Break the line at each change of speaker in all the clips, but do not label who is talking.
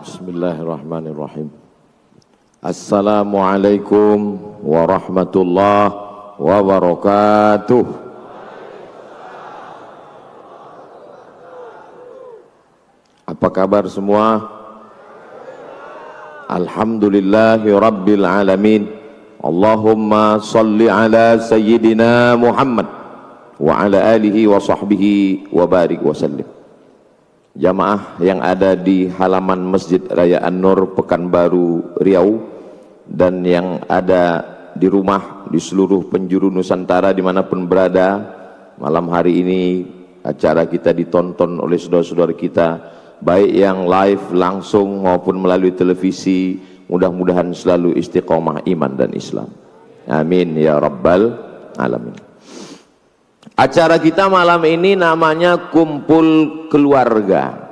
Bismillahirrahmanirrahim. Assalamualaikum warahmatullahi wabarakatuh. Apa kabar semua? Alhamdulillahi rabbil alamin. Allahumma salli ala sayyidina Muhammad wa ala alihi wa sahbihi wa barik wa sallim. Jamaah yang ada di halaman Masjid Raya An-Nur Pekanbaru Riau dan yang ada di rumah di seluruh penjuru Nusantara dimanapun berada, malam hari ini acara kita ditonton oleh saudara-saudara kita baik yang live langsung maupun melalui televisi. Mudah-mudahan selalu istiqomah iman dan Islam, amin ya rabbal alamin. Acara kita malam ini namanya Kumpul Keluarga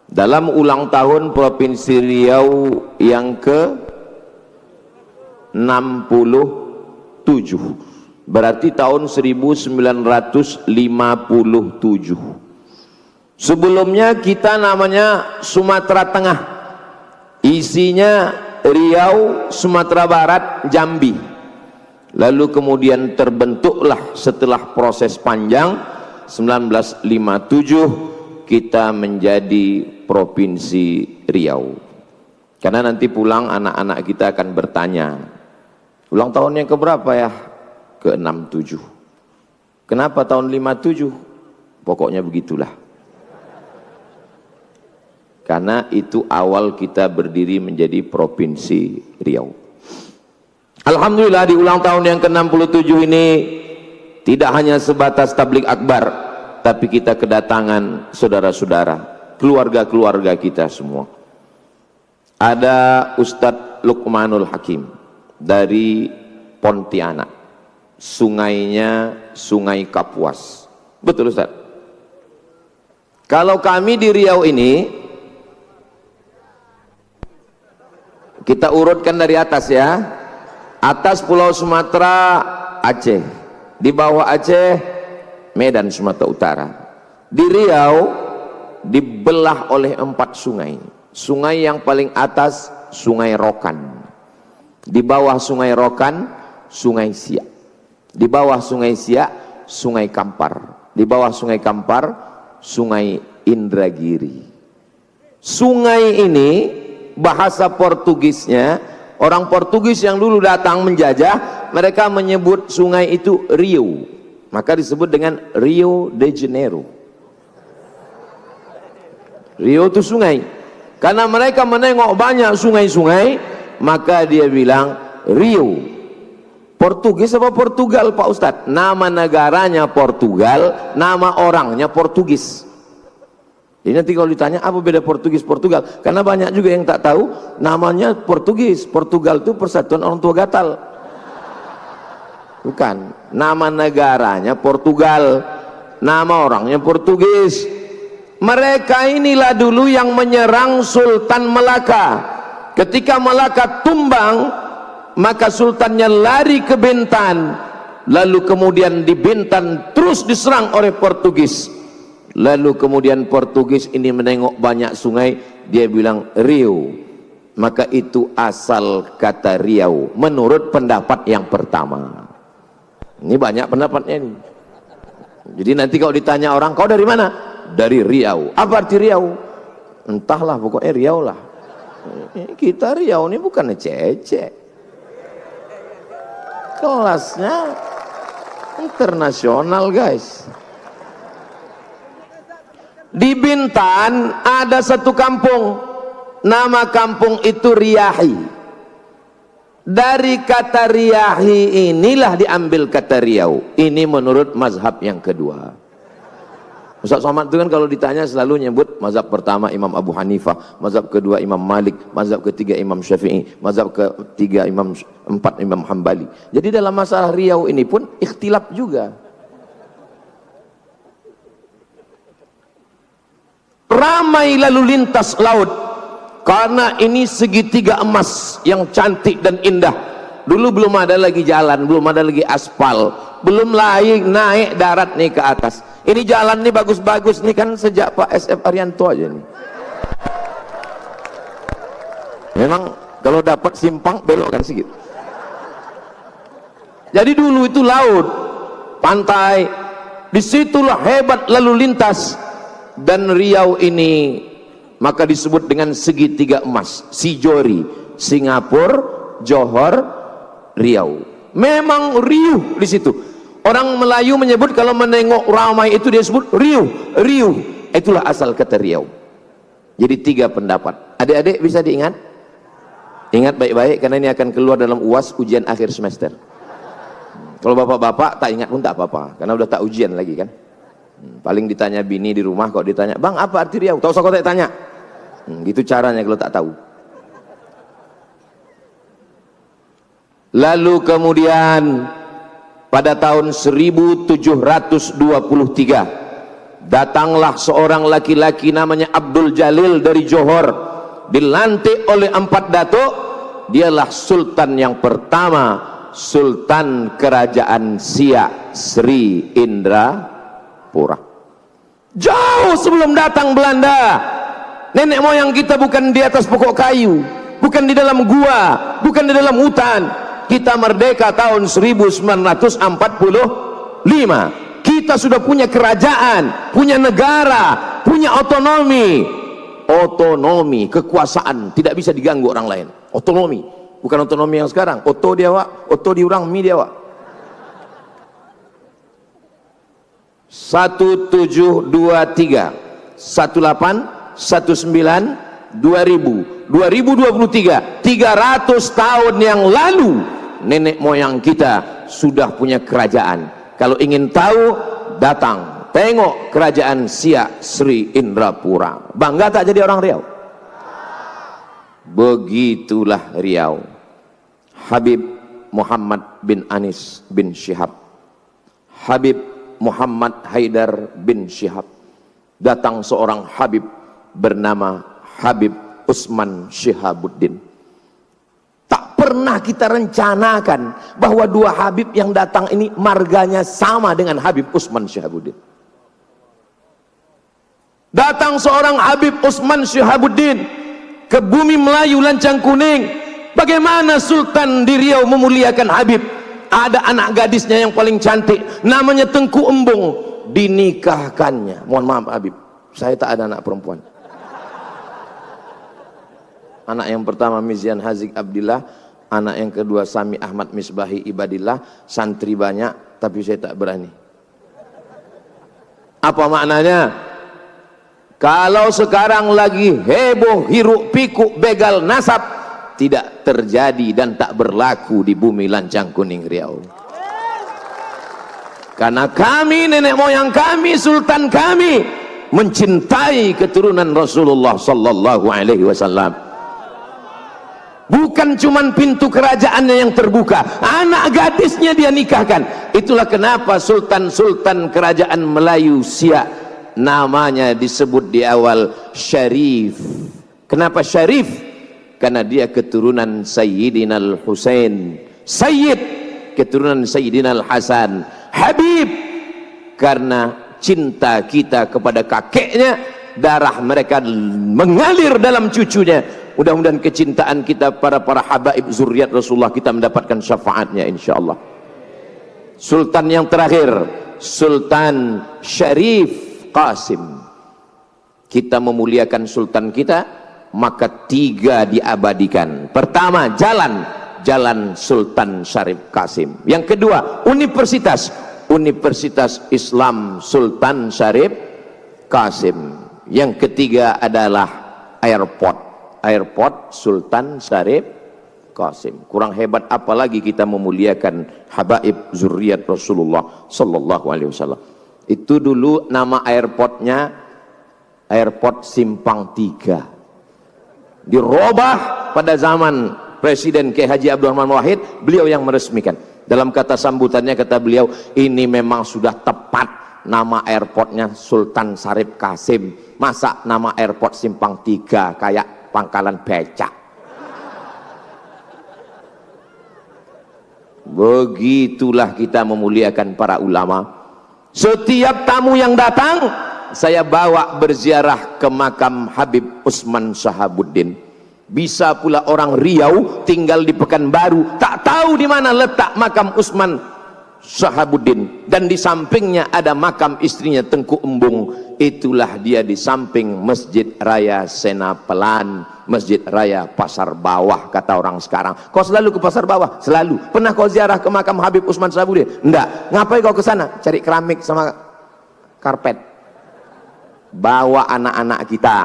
dalam ulang tahun Provinsi Riau yang ke-67, berarti tahun 1957. Sebelumnya kita namanya Sumatera Tengah, isinya Riau, Sumatera Barat, Jambi. Lalu kemudian terbentuklah setelah proses panjang 1957 kita menjadi Provinsi Riau. Karena nanti pulang anak-anak kita akan bertanya, ulang tahun yang keberapa ya? Ke-67. Kenapa tahun 57? Pokoknya begitulah. Karena itu awal kita berdiri menjadi Provinsi Riau. Alhamdulillah di ulang tahun yang ke-67 ini tidak hanya sebatas tablik akbar, tapi kita kedatangan saudara-saudara, keluarga-keluarga kita semua. Ada Ustadz Luqmanul Hakim dari Pontianak, sungainya Sungai Kapuas. Betul Ustadz? Kalau kami di Riau ini, kita urutkan dari atas ya. Atas Pulau Sumatera, Aceh. Di bawah Aceh, Medan, Sumatera Utara. Di Riau dibelah oleh 4 sungai. Sungai yang paling atas Sungai Rokan. Di bawah Sungai Rokan, Sungai Siak. Di bawah Sungai Siak, Sungai Kampar. Di bawah Sungai Kampar, Sungai Indragiri. Sungai ini bahasa Portugisnya, orang Portugis yang dulu datang menjajah, mereka menyebut sungai itu Rio, maka disebut dengan Rio de Janeiro. Rio itu sungai, karena mereka menengok banyak sungai-sungai, maka dia bilang Rio. Portugis apa Portugal Pak Ustadz? Nama negaranya Portugal, nama orangnya Portugis. Jadi nanti kalau ditanya apa beda Portugis Portugal, karena banyak juga yang tak tahu namanya Portugis. Portugal itu persatuan orang tua gatal, bukan. Nama negaranya Portugal, nama orangnya Portugis. Mereka inilah dulu yang menyerang Sultan Melaka. Ketika Melaka tumbang, maka sultannya lari ke Bintan, lalu kemudian di Bintan terus diserang oleh Portugis. Lalu kemudian Portugis ini menengok banyak sungai, dia bilang Rio, maka itu asal kata Riau menurut pendapat yang pertama. Ini banyak pendapatnya ini. Jadi nanti kalau ditanya orang, kau dari mana? Dari Riau. Apa arti Riau? Entahlah, pokoknya Riau lah. Kita Riau ini bukan ecek-ecek, kelasnya internasional guys. Di Bintan ada satu kampung, nama kampung itu Riyahi. Dari kata Riyahi inilah diambil kata Riau. Ini menurut mazhab yang kedua. Ustaz Somad itu kan kalau ditanya selalu nyebut mazhab pertama Imam Abu Hanifah, mazhab kedua Imam Malik, mazhab ketiga Imam Syafi'i, mazhab ketiga empat Imam Hambali. Jadi dalam masalah Riau ini pun ikhtilaf juga. Ramai lalu lintas laut karena ini segitiga emas yang cantik dan indah. Dulu belum ada lagi jalan, belum ada lagi aspal, belum naik darat nih ke atas. Ini jalan nih bagus-bagus nih kan sejak Pak SF Arianto aja nih. Memang kalau dapat simpang belokkan sedikit. Jadi dulu itu laut, pantai, disitulah hebat lalu lintas. Dan Riau ini maka disebut dengan segitiga emas, Sijori, Singapura, Johor, Riau. Memang riuh di situ. Orang Melayu menyebut kalau menengok ramai itu dia sebut riuh, riuh. Itulah asal kata Riau. Jadi 3 pendapat. Adik-adik bisa diingat? Ingat baik-baik karena ini akan keluar dalam UAS, ujian akhir semester. Kalau bapak-bapak tak ingat pun tak apa-apa, karena udah tak ujian lagi kan. Paling ditanya bini di rumah, kok ditanya, bang apa arti Riau? Tahu kau tak tanya. Gitu caranya kalau tak tahu. Lalu kemudian pada tahun 1723 datanglah seorang laki-laki namanya Abdul Jalil dari Johor, dilantik oleh 4 datuk. Dialah sultan yang pertama, Sultan Kerajaan Siak Sri Indrapura. Jauh sebelum datang Belanda, nenek moyang kita bukan di atas pokok kayu, bukan di dalam gua, bukan di dalam hutan. Kita merdeka tahun 1945. Kita sudah punya kerajaan, punya negara, punya otonomi. Otonomi, kekuasaan, tidak bisa diganggu orang lain. Otonomi, bukan otonomi yang sekarang. Oto dia wak, oto diurang, mi dia wak. 1723, 18, 19, 2000, 2023, 300 tahun yang lalu nenek moyang kita sudah punya kerajaan. Kalau ingin tahu, datang tengok kerajaan Siak Sri Indrapura. Bangga tak jadi orang Riau? Begitulah Riau. Habib Muhammad bin Anis bin Syihab, Habib Muhammad Haidar bin Syihab. Datang seorang Habib bernama Habib Usman Syihabuddin. Tak pernah kita rencanakan bahwa 2 Habib yang datang ini marganya sama dengan Habib Usman Syihabuddin. Datang seorang Habib Usman Syihabuddin ke bumi Melayu Lancang Kuning. Bagaimana Sultan di Riau memuliakan Habib? Ada anak gadisnya yang paling cantik, namanya Tengku Embung, dinikahkannya. Mohon maaf Habib, saya tak ada anak perempuan. Anak yang pertama Mizian Hazik Abdillah, anak yang kedua Sami Ahmad Misbahi Ibadillah. Santri banyak tapi saya tak berani. Apa maknanya? Kalau sekarang lagi heboh hiruk pikuk begal nasab, tidak terjadi dan tak berlaku di bumi Lancang Kuning Riau. Karena kami, nenek moyang kami, sultan kami mencintai keturunan Rasulullah sallallahu alaihi wasallam. Bukan cuman pintu kerajaannya yang terbuka, anak gadisnya dia nikahkan. Itulah kenapa sultan-sultan kerajaan Melayu Siak namanya disebut di awal Syarif. Kenapa Syarif? Karena dia keturunan Sayyidina Al-Husain. Sayyid, keturunan Sayyidina Al-Hasan. Habib, karena cinta kita kepada kakeknya, darah mereka mengalir dalam cucunya. Mudah-mudahan kecintaan kita para habaib zuriat Rasulullah kita mendapatkan syafaatnya insyaallah. Sultan yang terakhir, Sultan Syarif Qasim. Kita memuliakan sultan kita, maka 3 diabadikan. Pertama, jalan Sultan Syarif Qasim. Yang kedua, Universitas Islam Sultan Syarif Qasim. Yang ketiga adalah airport Sultan Syarif Qasim. Kurang hebat apalagi kita memuliakan habaib zuriat Rasulullah sallallahu alaihi wasallam. Itu dulu nama airportnya Airport Simpang 3. Dirubah pada zaman Presiden K. Haji Abdurrahman Wahid, beliau yang meresmikan. Dalam kata sambutannya kata beliau, ini memang sudah tepat nama airportnya Sultan Syarif Qasim. Masa nama airport Simpang 3 kayak pangkalan becak. Begitulah kita memuliakan para ulama. Setiap tamu yang datang, saya bawa berziarah ke makam Habib Usman Syihabuddin. Bisa pula orang Riau tinggal di Pekanbaru, tak tahu di mana letak makam Usman Sahabuddin, dan di sampingnya ada makam istrinya Tengku Embung. Itulah dia di samping Masjid Raya Senapelan, Masjid Raya Pasar Bawah kata orang sekarang. Kau selalu ke Pasar Bawah? Selalu. Pernah kau ziarah ke makam Habib Usman Sahabuddin? Enggak. Ngapain kau ke sana? Cari keramik sama karpet. Bawa anak-anak kita.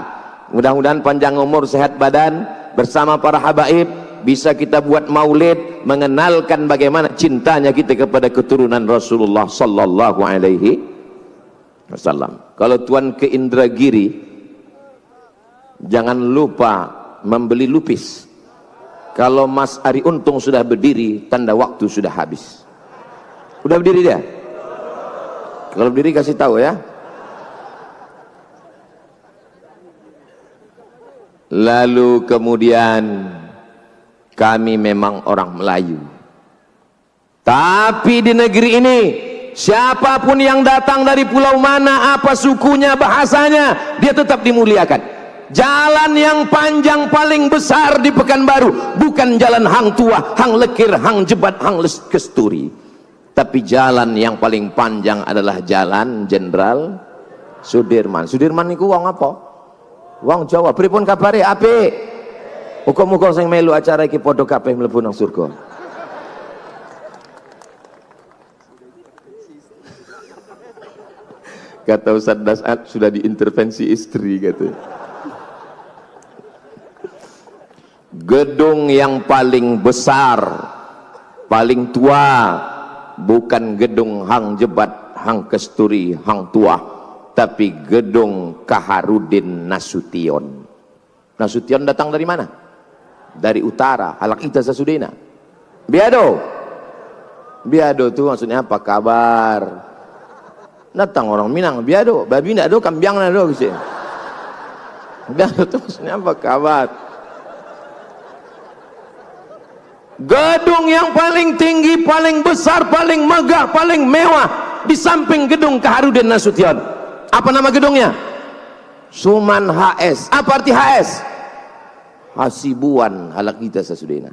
Mudah-mudahan panjang umur, sehat badan, bersama para habaib bisa kita buat maulid mengenalkan bagaimana cintanya kita kepada keturunan Rasulullah sallallahu alaihi wasallam. Kalau tuan ke Indragiri, jangan lupa membeli lupis. Kalau Mas Ari Untung sudah berdiri, tanda waktu sudah habis. Udah berdiri dia? Kalau berdiri kasih tahu ya. Lalu kemudian kami memang orang Melayu, tapi di negeri ini siapapun yang datang dari pulau mana, apa sukunya, bahasanya, dia tetap dimuliakan. Jalan yang panjang paling besar di Pekanbaru bukan jalan Hang Tua, Hang Lekir, Hang Jebat, Hang Kesturi, tapi jalan yang paling panjang adalah jalan Jenderal Sudirman. Sudirman niku wong apa? Wong Jawa. Pripun kabare? Apik. Muga-muga sing melu acara iki padha kabeh mlebu nang surga. Kata Ustaz Dasat sudah diintervensi istri gitu. Gedung yang paling besar, paling tua bukan gedung Hang Jebat, Hang Kesturi, Hang Tua, tapi gedung Kaharudin Nasution. Nasution datang dari mana? Dari utara, Halak Ita Sasudina. Biado. Biado itu maksudnya apa? Kabar. Datang orang Minang, biado. Babi ndak do, kambiang ndak do gitu. Biado itu maksudnya apa? Kabar. Gedung yang paling tinggi, paling besar, paling megah, paling mewah di samping gedung Kaharudin Nasution. Apa nama gedungnya? Suman HS. Apa arti HS? Hasibuan Halak Ita Sasudina.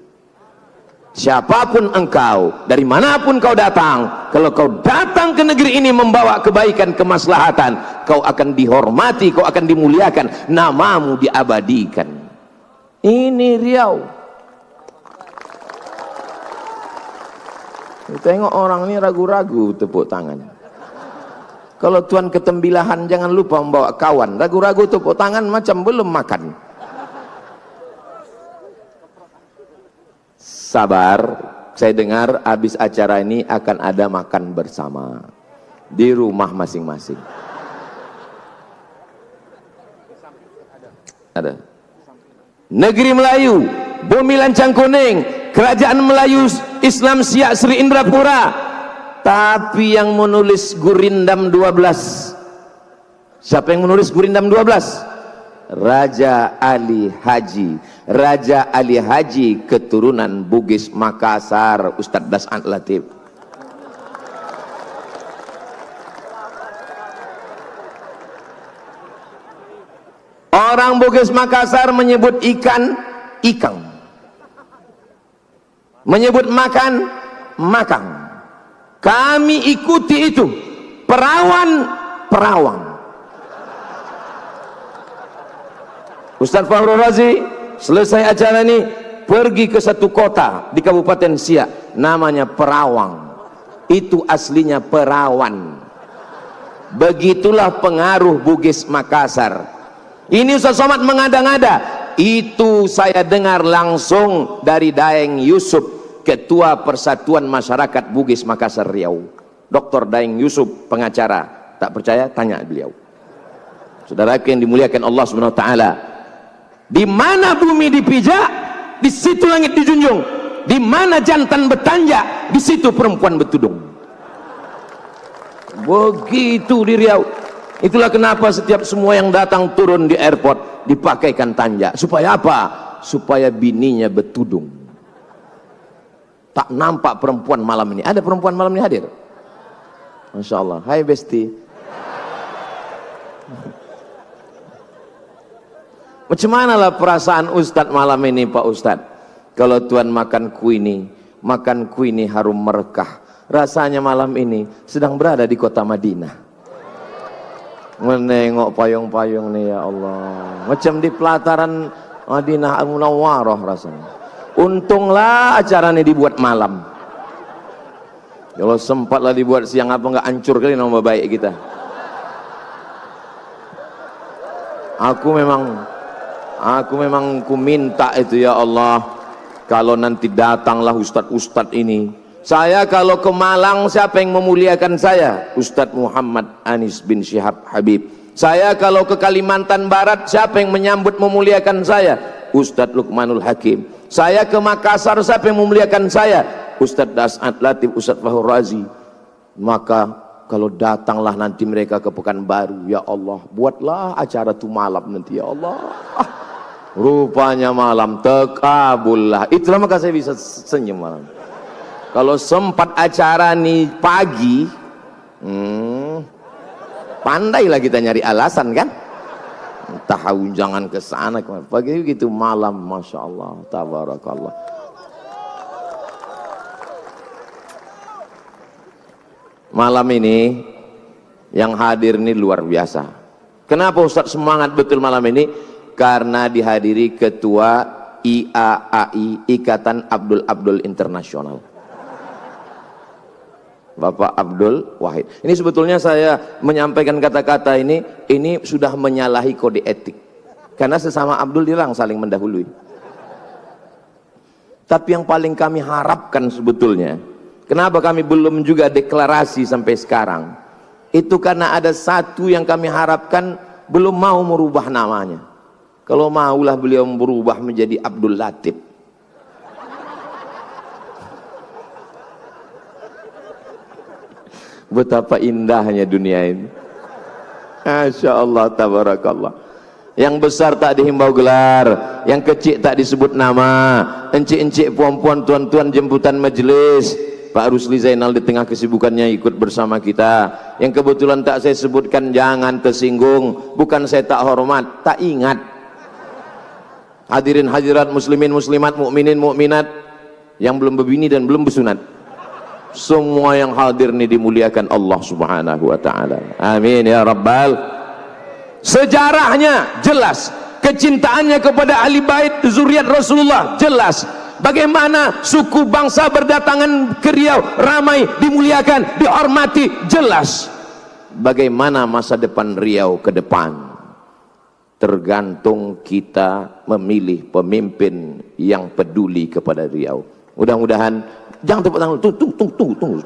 Siapapun engkau, dari manapun kau datang, kalau kau datang ke negeri ini membawa kebaikan, kemaslahatan, kau akan dihormati, kau akan dimuliakan, namamu diabadikan. Ini Riau. Tengok orang ini ragu-ragu tepuk tangan. Kalau tuan ketembilahan jangan lupa membawa kawan. Ragu-ragu tepuk tangan macam belum makan. Sabar, saya dengar habis acara ini akan ada makan bersama di rumah masing-masing. Ada. Negeri Melayu, Bumi Lancang Kuning, Kerajaan Melayu Islam Siak Sri Indrapura. Tapi yang menulis Gurindam 12, siapa yang menulis Gurindam 12? Raja Ali Haji. Raja Ali Haji keturunan Bugis Makassar, Ustadz Das'an Latif. Orang Bugis Makassar menyebut ikan ikang, menyebut makan makang. Kami ikuti itu. Perawan perawang. Ustaz Fahru Razi selesai acara ini pergi ke satu kota di Kabupaten Siak, namanya Perawang. Itu aslinya perawan. Begitulah pengaruh Bugis Makassar. Ini Ustaz Somad mengada-ngada. Itu saya dengar langsung dari Daeng Yusuf, Ketua Persatuan Masyarakat Bugis Makassar Riau, Dr. Daeng Yusuf, pengacara. Tak percaya tanya beliau. Saudara yang dimuliakan Allah Subhanahu wa taala, di mana bumi dipijak, di situ langit dijunjung. Di mana jantan bertanja, di situ perempuan bertudung. Begitu di Riau. Itulah kenapa setiap semua yang datang turun di airport dipakaikan tanja. Supaya apa? Supaya bininya bertudung. Tak nampak perempuan malam ini. Ada perempuan malam ini hadir? Masya Allah. Hai Besti. Macam mana lah perasaan Ustadz malam ini Pak Ustadz? Kalau Tuhan makan kuini harum merekah. Rasanya malam ini sedang berada di kota Madinah. Menengok payung-payung nih ya Allah. Macam di pelataran Madinah Al-Munawwarah rasanya. Untunglah acara ini dibuat malam. Kalau sempatlah dibuat siang apa nggak hancur kali nama baik kita. Aku memang ku minta itu ya Allah, kalau nanti datanglah ustadz ini, saya kalau ke Malang siapa yang memuliakan saya? Ustadz Muhammad Anis bin Syihab Habib. Saya kalau ke Kalimantan Barat siapa yang menyambut memuliakan saya? Ustadz Luqmanul Hakim. Saya ke Makassar siapa yang memuliakan saya? Ustadz Das'ad Latif, Ustadz Fahur Razi. Maka kalau datanglah nanti mereka ke Pekanbaru, ya Allah, buatlah acara tu malam nanti ya Allah. Rupanya malam tekabullah. Itulah maka saya bisa senyum malam. Kalau sempat acara nih pagi, pandailah kita nyari alasan kan. Tahu jangan ke sana pagi gitu, malam masya Allah, tabarakallah. Malam ini yang hadir ini luar biasa. Kenapa Ustadz semangat betul malam ini? Karena dihadiri Ketua IAAI, Ikatan Abdul Internasional, Bapak Abdul Wahid. Ini sebetulnya saya menyampaikan kata-kata ini sudah menyalahi kode etik. Karena sesama Abdul dilarang saling mendahului. Tapi yang paling kami harapkan sebetulnya, kenapa kami belum juga deklarasi sampai sekarang, itu karena ada satu yang kami harapkan belum mau merubah namanya. Kalau maulah beliau berubah menjadi Abdul Latif. Betapa indahnya dunia ini. Masya Allah, tabarakallah. Yang besar tak dihimbau gelar, yang kecil tak disebut nama, encik-encik, puan-puan, tuan-tuan jemputan majelis. Pak Rusli Zainal di tengah kesibukannya ikut bersama kita. Yang kebetulan tak saya sebutkan jangan tersinggung, bukan saya tak hormat, tak ingat. Hadirin hadirat, muslimin muslimat, mukminin mukminat yang belum berbini dan belum bersunat, semua yang hadir ini dimuliakan Allah Subhanahu wa taala. Amin ya rabbal. Sejarahnya jelas, kecintaannya kepada ahli bait zuriat Rasulullah jelas. Bagaimana suku bangsa berdatangan ke Riau, ramai, dimuliakan, dihormati, jelas. Bagaimana masa depan Riau ke depan? Tergantung kita memilih pemimpin yang peduli kepada Riau. Mudah-mudahan, jangan tepuk tangan, tunggu.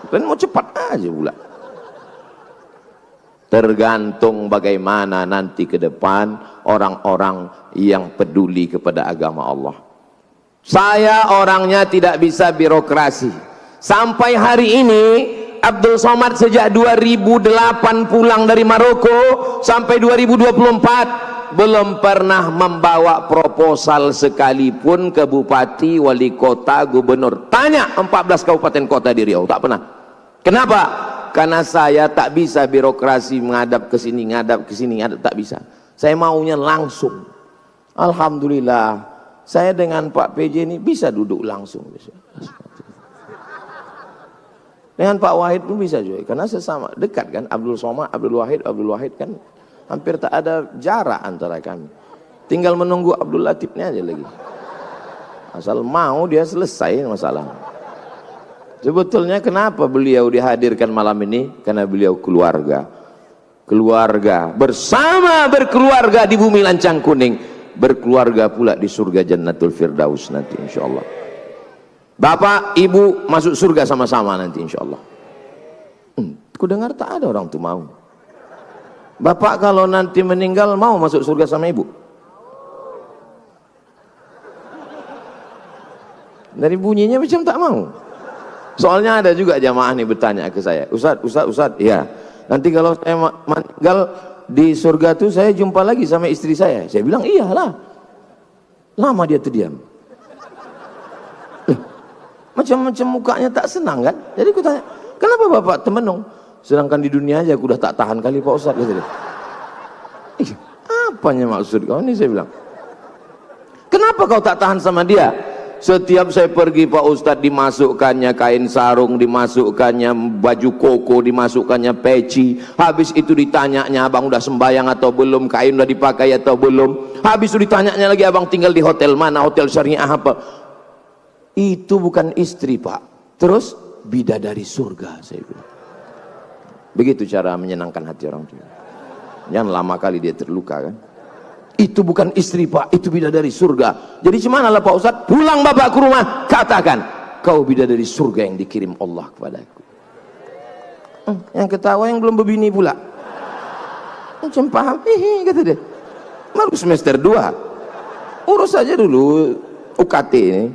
Kalian mau cepat aja pula. Tergantung bagaimana nanti ke depan orang-orang yang peduli kepada agama Allah. Saya orangnya tidak bisa birokrasi. Sampai hari ini Abdul Somad sejak 2008 pulang dari Maroko sampai 2024 belum pernah membawa proposal sekalipun ke bupati, wali kota, gubernur. Tanya 14 kabupaten kota di Riau, tak pernah. Kenapa? Karena saya tak bisa birokrasi menghadap ke sini, tak bisa. Saya maunya langsung. Alhamdulillah, saya dengan Pak PJ ini bisa duduk langsung. Dengan Pak Wahid pun bisa juga, karena sesama dekat kan, Abdul Somad, Abdul Wahid kan hampir tak ada jarak antara kami. Tinggal menunggu Abdul Latifnya aja lagi. Asal mau dia selesai masalah. Sebetulnya kenapa beliau dihadirkan malam ini? Karena beliau keluarga. Keluarga bersama berkeluarga di bumi lancang kuning, berkeluarga pula di surga Jannatul Firdaus nanti insyaallah. Bapak, ibu masuk surga sama-sama nanti insya Allah. Ku dengar tak ada orang tuh mau. Bapak kalau nanti meninggal mau masuk surga sama ibu? Dari bunyinya macam tak mau. Soalnya ada juga jamaah nih bertanya ke saya, Ustaz, ya. Nanti kalau saya meninggal di surga tuh saya jumpa lagi sama istri saya. Saya bilang iyalah. Lama dia terdiam. Macam-macam mukanya tak senang kan? Jadi aku tanya, kenapa bapak temenung? Sedangkan di dunia aja aku udah tak tahan kali Pak Ustaz. Apa Apanya maksud kau ini? Saya bilang, kenapa kau tak tahan sama dia? Setiap saya pergi Pak Ustadz, dimasukkannya kain sarung, dimasukkannya baju koko, dimasukkannya peci. Habis itu ditanyanya, abang udah sembahyang atau belum, kain udah dipakai atau belum. Habis itu ditanyanya lagi, abang tinggal di hotel mana, hotel syariah apa. Itu bukan istri Pak. Terus bidadari surga, saya bilang. Begitu cara menyenangkan hati orang tua. Jangan lama kali dia terluka kan. Itu bukan istri Pak, itu bidadari surga. Jadi gimana lah Pak Ustadz? Pulang Bapak ke rumah, katakan, kau bidadari surga yang dikirim Allah kepadaku. Yang ketawa yang belum berbini pula. Macam paham, kata dia. Baru semester 2. Urus saja dulu UKT ini.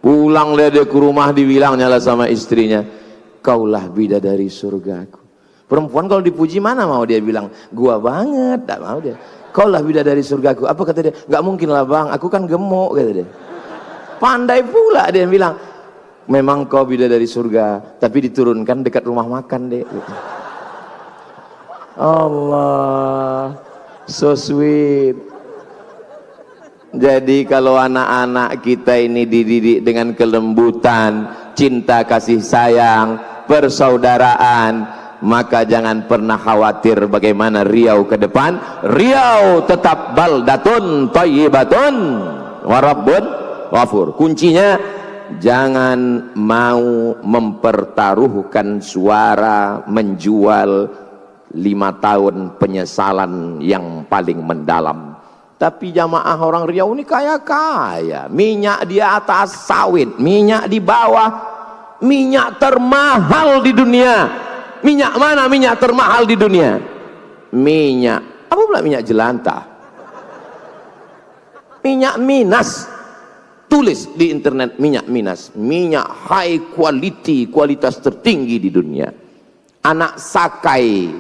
Pulang dia ke rumah, dibilangnya lah sama istrinya, kaulah bidadari surgaku. Perempuan kalau dipuji mana mau dia bilang, gua banget, tak mau dia. Kaulah bidadari surgaku. Apa kata dia? Gak mungkin lah bang, aku kan gemuk, kata dia. Pandai pula dia bilang, memang kau bidadari surga, tapi diturunkan dekat rumah makan deh. Allah, so sweet. Jadi kalau anak-anak kita ini dididik dengan kelembutan, cinta kasih sayang, persaudaraan, maka jangan pernah khawatir bagaimana Riau ke depan. Riau tetap baldatun thayyibatun wa rabbun ghafur. Kuncinya jangan mau mempertaruhkan suara, menjual 5 tahun penyesalan yang paling mendalam. Tapi jamaah orang Riau ini kaya-kaya, minyak di atas sawit, minyak di bawah, minyak termahal di dunia. Minyak mana minyak termahal di dunia? Minyak, apa pula minyak jelantah? Minyak Minas. Tulis di internet minyak Minas, minyak high quality, kualitas tertinggi di dunia. Anak sakai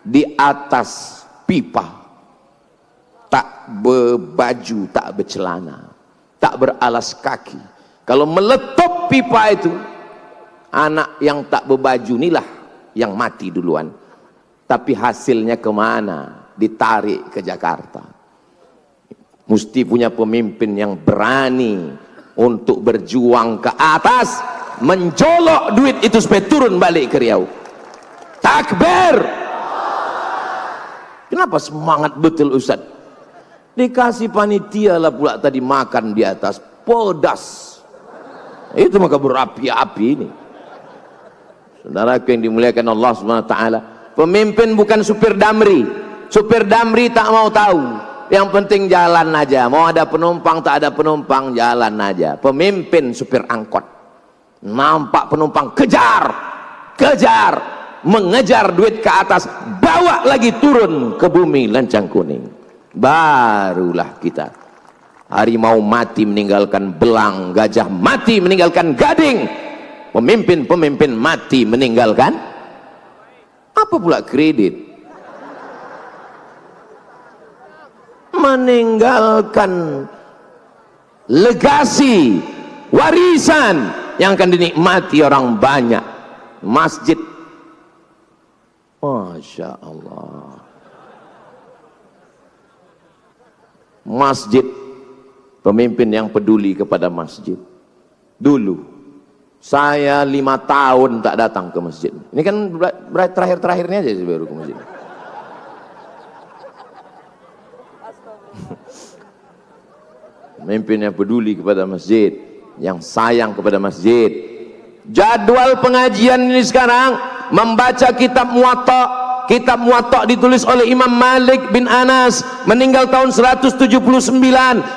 di atas pipa, tak berbaju, tak bercelana, tak beralas kaki. Kalau meletup pipa itu, anak yang tak berbaju inilah yang mati duluan. Tapi hasilnya kemana? Ditarik ke Jakarta. Mesti punya pemimpin yang berani untuk berjuang ke atas, mencolok duit itu supaya turun balik ke Riau. Takbir. Kenapa semangat betul Ustaz? Dikasih panitia lah pula tadi makan di atas, pedas. Itu maka berapi-api ini. Saudaraku yang dimuliakan Allah Subhanahu wa taala, pemimpin bukan supir damri. Supir damri tak mau tahu. Yang penting jalan aja. Mau ada penumpang tak ada penumpang, jalan aja. Pemimpin supir angkot. Nampak penumpang, kejar. Kejar. Mengejar duit ke atas, bawa lagi turun ke bumi lancang kuning. Barulah kita. Harimau mati meninggalkan belang, gajah mati meninggalkan gading. Pemimpin-pemimpin mati meninggalkan apa pula kredit? Meninggalkan legasi, warisan yang akan dinikmati orang banyak. Masjid, Masya Allah, masjid, pemimpin yang peduli kepada masjid. Dulu saya 5 tahun tak datang ke masjid. Ini kan terakhir-terakhirnya aja sih baru ke masjid. Pemimpin yang peduli kepada masjid, yang sayang kepada masjid. Jadwal pengajian ini sekarang membaca kitab Muwatta. Kitab Muwatta ditulis oleh Imam Malik bin Anas, meninggal tahun 179,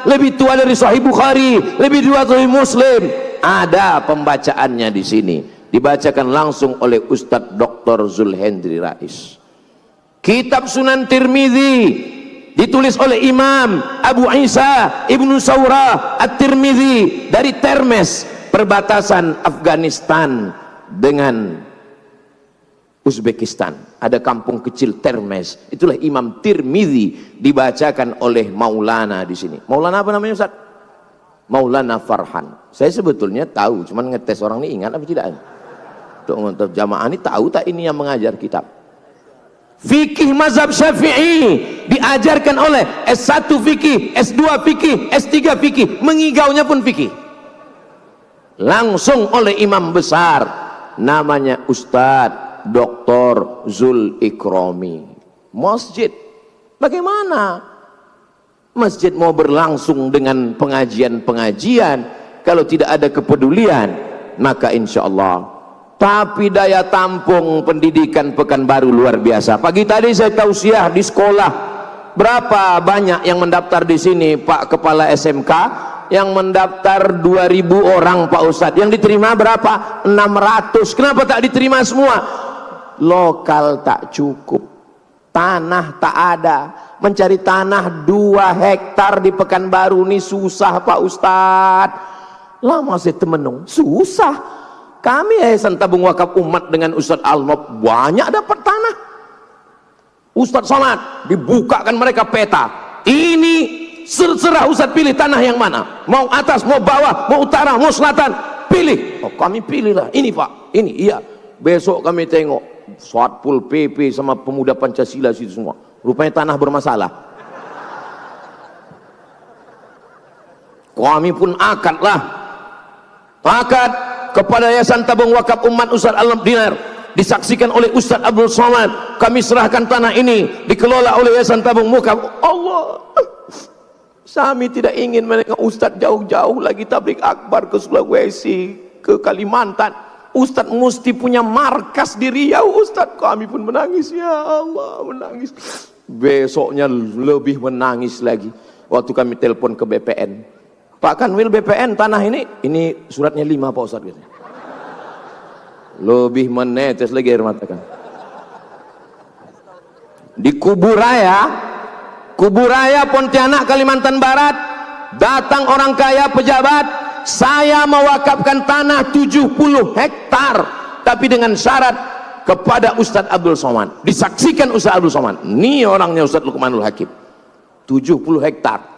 lebih tua dari Sahih Bukhari, lebih tua dari Muslim. Ada pembacaannya di sini, dibacakan langsung oleh Ustadz Dr. Zulhendri Rais. Kitab Sunan Tirmidzi ditulis oleh Imam Abu Isa Ibnu Saurah At-Tirmidzi dari Termes, perbatasan Afghanistan dengan Uzbekistan. Ada kampung kecil Termes, itulah Imam Tirmidzi, dibacakan oleh Maulana di sini. Maulana apa namanya Ustaz? Maulana Farhan. Saya sebetulnya tahu, cuman ngetes orang ini ingat apa tidak. Untuk jamaah ini tahu tak ini yang mengajar kitab. Fikih mazhab Syafi'i diajarkan oleh S1 fikih, S2 fikih, S3 fikih, mengigaunya pun fikih. Langsung oleh imam besar namanya Ustadz Dr. Zul Ikrami. Masjid, bagaimana masjid mau berlangsung dengan pengajian-pengajian kalau tidak ada kepedulian? Maka insya Allah. Tapi daya tampung pendidikan Pekanbaru luar biasa. Pagi tadi saya tausiah di sekolah, berapa banyak yang mendaftar di sini Pak Kepala SMK? Yang mendaftar 2000 orang Pak Ustadz, yang diterima berapa? 600. Kenapa tak diterima semua? Lokal tak cukup, tanah tak ada. Mencari tanah 2 hektar di Pekanbaru ini susah Pak Ustadz. Lama saya temenung, susah. Kami Yayasan Tabung Wakaf Umat dengan Ustadz Alnob banyak dapat tanah. Ustadz Somad dibukakan mereka peta. Ini serah Ustadz pilih tanah yang mana. Mau atas, mau bawah, mau utara, mau selatan. Pilih. Oh, kami pilihlah. Ini Pak, ini iya. Besok kami tengok Satpol PP sama pemuda Pancasila situ semua. Rupanya tanah bermasalah. Kami pun akadlah. Akad kepada Yayasan Tabung Wakaf Umat Ustadz Al Dinar, disaksikan oleh Ustadz Abdul Somad. Kami serahkan tanah ini dikelola oleh Yayasan Tabung Wakaf. Allah, kami tidak ingin menengok Ustadz jauh-jauh lagi tabligh akbar ke Sulawesi, ke Kalimantan. Ustadz mesti punya markas di Riau. Ustadz, kami pun menangis, ya Allah, menangis. Besoknya lebih menangis lagi waktu kami telepon ke BPN. Pak Kanwil BPN, tanah ini suratnya 5 Pak Ustadz. Lebih menetes lagi air mata kan. Di Kuburaya Pontianak Kalimantan Barat, datang orang kaya pejabat, saya mewakafkan tanah 70 hektar tapi dengan syarat kepada Ustadz Abdul Somad. Disaksikan Ustadz Abdul Somad, ini orangnya Ustadz Luqmanul Hakim. 70 hektar.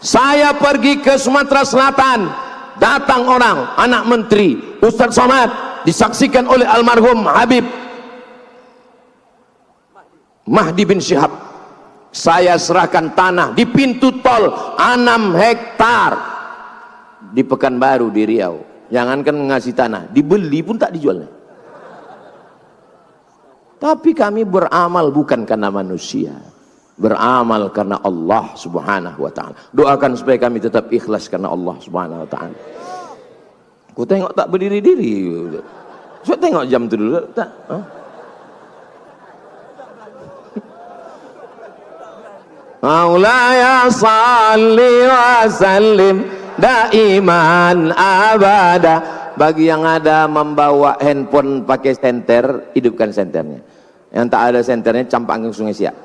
Saya pergi ke Sumatera Selatan, datang orang, anak menteri Ustadz Somad, disaksikan oleh almarhum Habib Mahdi bin Syihab. Saya serahkan tanah di pintu tol 6 hektar di Pekanbaru di Riau. Jangankan ngasih tanah, dibeli pun tak dijualnya. Tapi kami beramal bukan karena manusia, beramal karena Allah Subhanahu wa ta'ala. Doakan supaya kami tetap ikhlas karena Allah Subhanahu wa ta'ala. Ku tengok tak berdiri-diri. Saya tengok jam tu dulu tak. Maulaya salli wa sallim daiman abada. Bagi yang ada membawa handphone pakai senter, hidupkan senternya. Yang tak ada senternya campang ke Sungai Siak.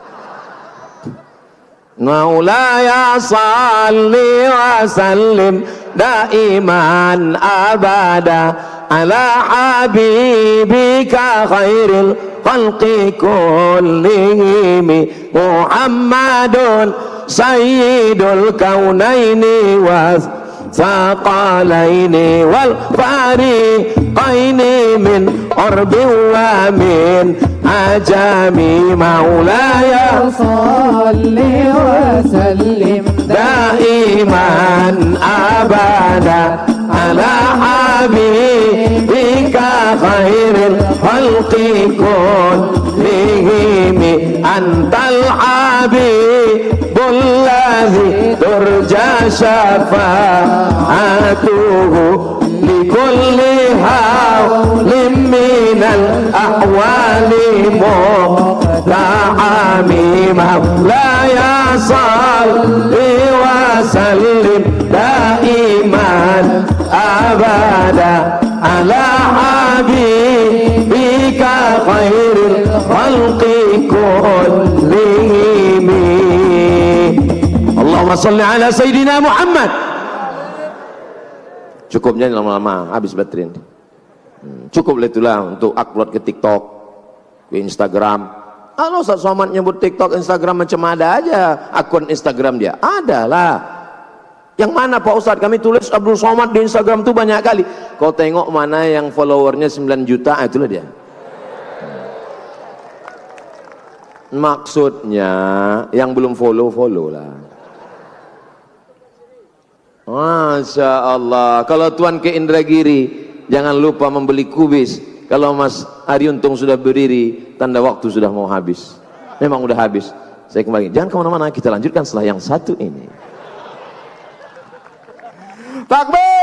Maulaya salli wa sallim daiman abada ala habibika khairil khalqi kullihim Muhammadun sayyidul kaunaini was saqalaini wal fariqaini min urbi wa min ajami. Maulaya salli wa sallim daiman abada ala habibika khairil khalqi kullihim antal habibul ladzi turja syafa'atuhu likulli hawlim minal ahwali muqta'ami. Maulaya salli wa sallim daiman abada ala habibika khairil khalqi kullihim. Allahumma salli ala Sayyidina Muhammad. Cukupnya lama-lama habis baterai. Cukup itulah untuk upload ke TikTok, ke Instagram. Kalau Ustaz Somad nyebut TikTok, Instagram macam ada aja akun Instagram dia. Adalah. Yang mana Pak Ustadz? Kami tulis Abdul Somad di Instagram tuh banyak kali. Kau tengok mana yang followernya 9 juta, itulah dia. Maksudnya yang belum follow lah. Masya Allah. Kalau Tuan ke Indragiri, jangan lupa membeli kubis. Kalau Mas Ariuntung sudah berdiri, tanda waktu sudah mau habis. Memang udah habis. Saya kembali. Jangan kemana-mana, kita lanjutkan setelah yang satu ini. Takbir!